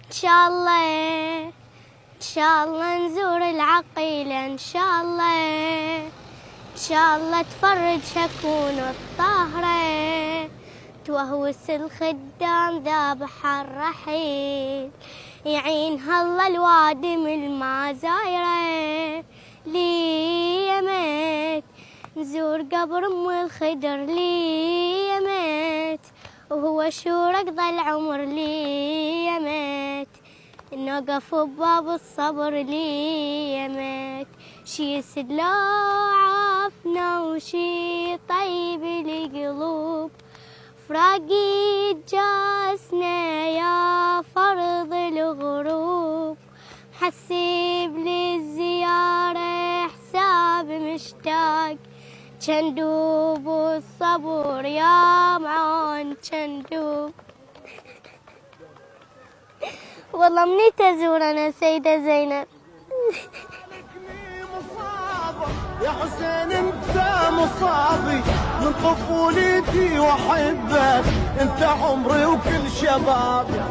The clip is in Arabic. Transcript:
إن شاء الله إن شاء الله نزور العقيلة، إن شاء الله إن شاء الله تفرج شكون الطاهرة، توهوس الخدام ذابح الرحيل، يعينها الله الوادم المازايرة. لي يمت نزور قبر ام الخدر، لي يمت وهو شورق ضل عمر، لي يمت نوقف بباب الصبر، لي يمت شي يسد عافنا وشي طيب القلوب، فراقي جاسنا يا فرض الغروب، حسيب لي الزيارة حساب مشتاق، جندوب والصبر يا معون جندوب. والله مني تزورنا سيدة زينب. يا حسين انت مصابي من طفولتي واحبك، انت عمري وكل شبابي.